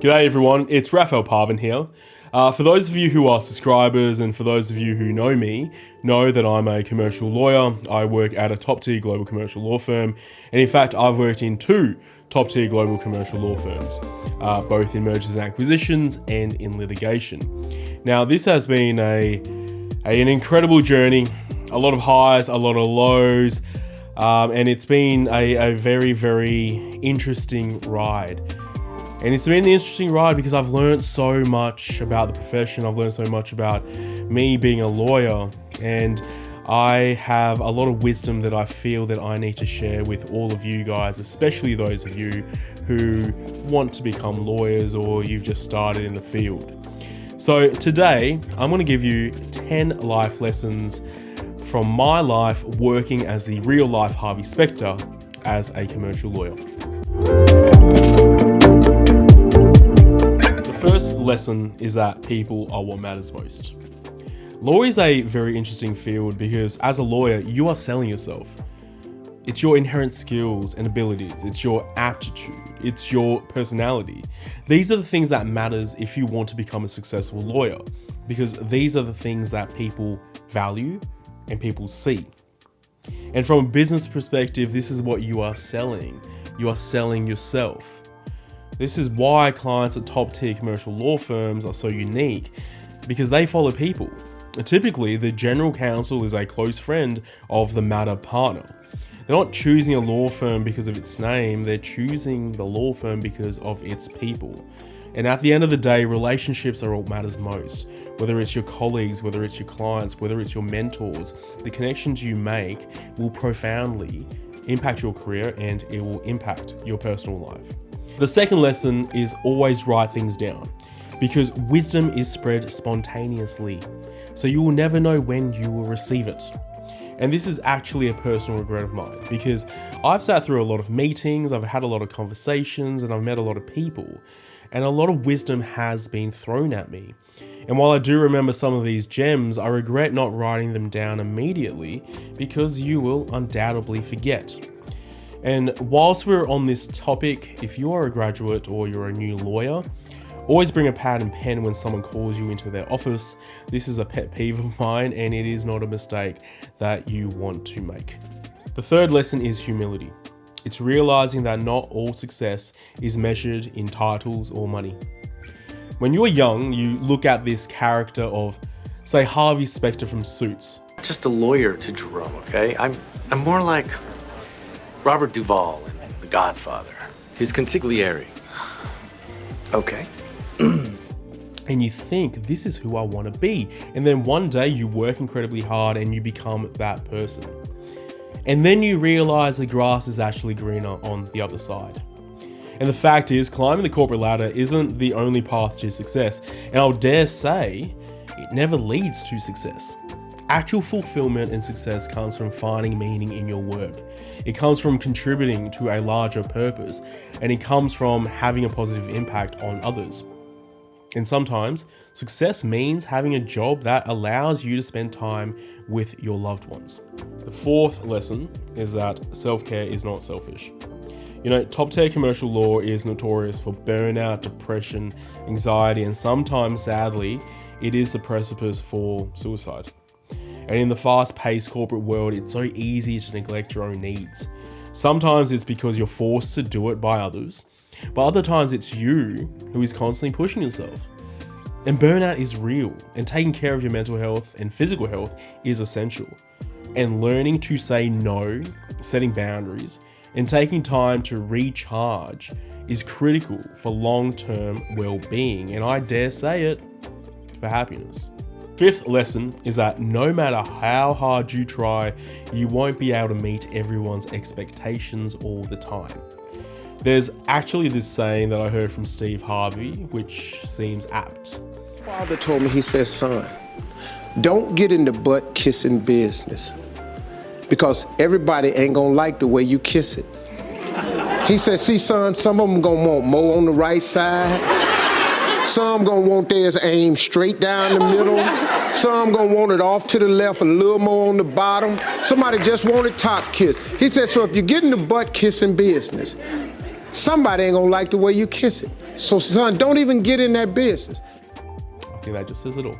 G'day everyone, it's Raphael here. For those of you who are subscribers and for those of you who know me, know that I'm a commercial lawyer. I work at a top tier global commercial law firm, and in fact I've worked in two top tier global commercial law firms, both in mergers and acquisitions and in litigation. Now this has been an incredible journey, a lot of highs, a lot of lows, and it's been a very, very interesting ride. And it's been an interesting ride because I've learned so much about the profession. I've learned so much about me being a lawyer, and I have a lot of wisdom that I feel that I need to share with all of you guys, especially those of you who want to become lawyers or you've just started in the field. So today, I'm going to give you 10 life lessons from my life working as the real life Harvey Specter as a commercial lawyer. First lesson is that people are what matters most. Law is a very interesting field because as a lawyer, you are selling yourself. It's your inherent skills and abilities. It's your aptitude. It's your personality. These are the things that matters if you want to become a successful lawyer, because these are the things that people value and people see. And from a business perspective, this is what you are selling. You are selling yourself. This is why clients at top tier commercial law firms are so unique, because they follow people. Typically, the general counsel is a close friend of the matter partner. They're not choosing a law firm because of its name, they're choosing the law firm because of its people. And at the end of the day, relationships are what matters most. Whether it's your colleagues, whether it's your clients, whether it's your mentors, the connections you make will profoundly impact your career and it will impact your personal life. The second lesson is always write things down, because wisdom is spread spontaneously, so you will never know when you will receive it. And this is actually a personal regret of mine, because I've sat through a lot of meetings, I've had a lot of conversations, and I've met a lot of people, and a lot of wisdom has been thrown at me. And while I do remember some of these gems, I regret not writing them down immediately, because you will undoubtedly forget. And whilst we're on this topic, if you are a graduate or you're a new lawyer, always bring a pad and pen when someone calls you into their office. This is a pet peeve of mine, and it is not a mistake that you want to make. The third lesson is humility. It's realizing that not all success is measured in titles or money. When you're young, you look at this character of, say, Harvey Specter from Suits. Just a lawyer to Jerome, okay? I'm more like Robert Duvall in The Godfather, his consigliere. Okay. And you think, this is who I want to be. And then one day you work incredibly hard and you become that person. And then you realize the grass is actually greener on the other side. And the fact is, climbing the corporate ladder isn't the only path to success. And I'll dare say, it never leads to success. Actual fulfillment and success comes from finding meaning in your work. It comes from contributing to a larger purpose, and it comes from having a positive impact on others. And sometimes, success means having a job that allows you to spend time with your loved ones. The fourth lesson is that self-care is not selfish. You know, top tier commercial law is notorious for burnout, depression, anxiety, and sometimes, sadly, it is the precipice for suicide. And in the fast-paced corporate world, it's so easy to neglect your own needs. Sometimes it's because you're forced to do it by others, but other times it's you who is constantly pushing yourself. And burnout is real, and taking care of your mental health and physical health is essential. And learning to say no, setting boundaries, and taking time to recharge is critical for long-term well-being, and I dare say it, for happiness. Fifth lesson is that no matter how hard you try, you won't be able to meet everyone's expectations all the time. There's actually this saying that I heard from Steve Harvey, which seems apt. Father told me, he says, son, don't get in the butt kissing business, because everybody ain't gonna like the way you kiss it. He said, see, son, some of them gonna want more on the right side. Some gonna want theirs aimed straight down the middle. Some gonna want it off to the left, a little more on the bottom. Somebody just wanted top kiss. He said, so if you get in the butt kissing business, Somebody ain't gonna like the way you kiss it. So son, don't even get in that business. I think that just says it all.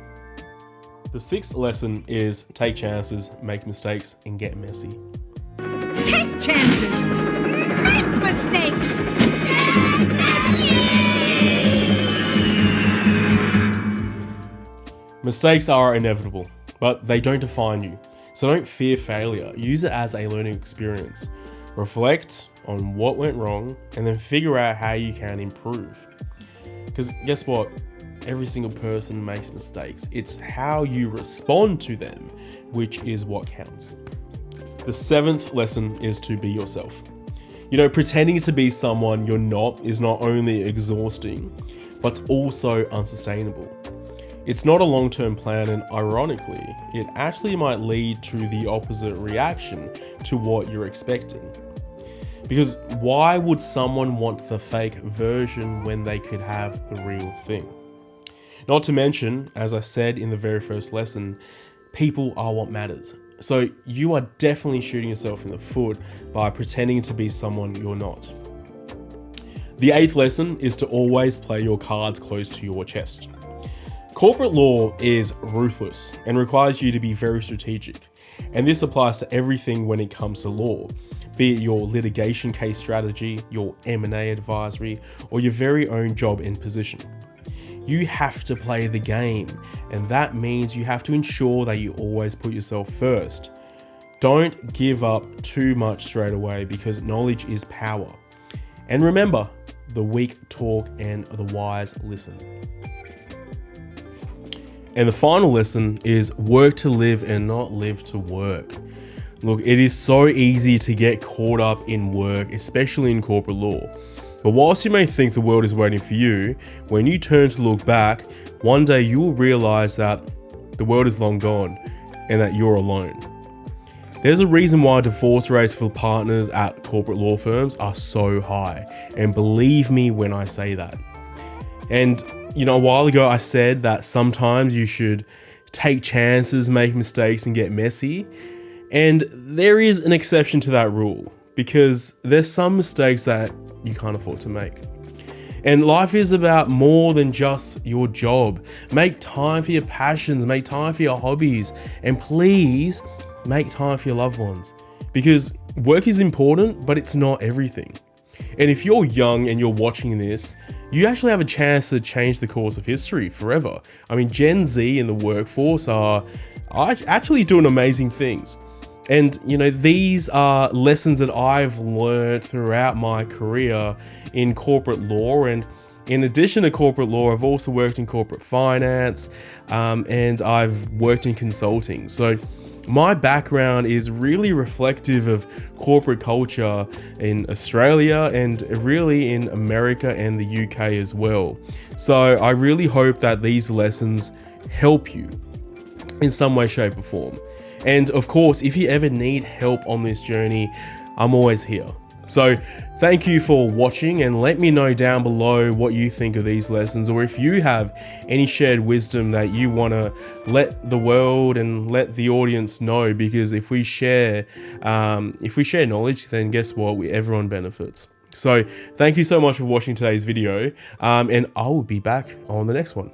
The sixth lesson is take chances, make mistakes, and get messy. Take chances. Make mistakes. Mistakes are inevitable, but they don't define you. So don't fear failure. Use it as a learning experience. Reflect on what went wrong and then figure out how you can improve. Because guess what? Every single person makes mistakes. It's how you respond to them, which is what counts. The seventh lesson is to be yourself. You know, pretending to be someone you're not is not only exhausting, but also unsustainable. It's not a long-term plan, and ironically, it actually might lead to the opposite reaction to what you're expecting. Because why would someone want the fake version when they could have the real thing? Not to mention, as I said in the very first lesson, people are what matters. So you are definitely shooting yourself in the foot by pretending to be someone you're not. The eighth lesson is to always play your cards close to your chest. Corporate law is ruthless and requires you to be very strategic. And this applies to everything when it comes to law, be it your litigation case strategy, your M&A advisory, or your very own job and position. You have to play the game, and that means you have to ensure that you always put yourself first. Don't give up too much straight away, because knowledge is power. And remember, the weak talk and the wise listen. And the final lesson is work to live and not live to work. Look, it is so easy to get caught up in work, especially in corporate law. But whilst you may think the world is waiting for you, when you turn to look back, one day you will realize that the world is long gone and that you're alone. There's a reason why divorce rates for partners at corporate law firms are so high. And believe me when I say that. And you know, a while ago I said that sometimes you should take chances, make mistakes, and get messy. And there is an exception to that rule, because there's some mistakes that you can't afford to make. And life is about more than just your job. Make time for your passions, make time for your hobbies, and please make time for your loved ones. Because work is important, but it's not everything. And if you're young and you're watching this, you actually have a chance to change the course of history forever. I mean, Gen Z in the workforce are actually doing amazing things. And, you know, these are lessons that I've learned throughout my career in corporate law. And in addition to corporate law, I've also worked in corporate finance, and I've worked in consulting. So my background is really reflective of corporate culture in Australia and really in America and the UK as well. So I really hope that these lessons help you in some way, shape or form. And of course, if you ever need help on this journey, I'm always here. So thank you for watching, and let me know down below what you think of these lessons, or if you have any shared wisdom that you want to let the world and let the audience know, because if we share knowledge, then guess what? Everyone benefits. So thank you so much for watching today's video, and I will be back on the next one.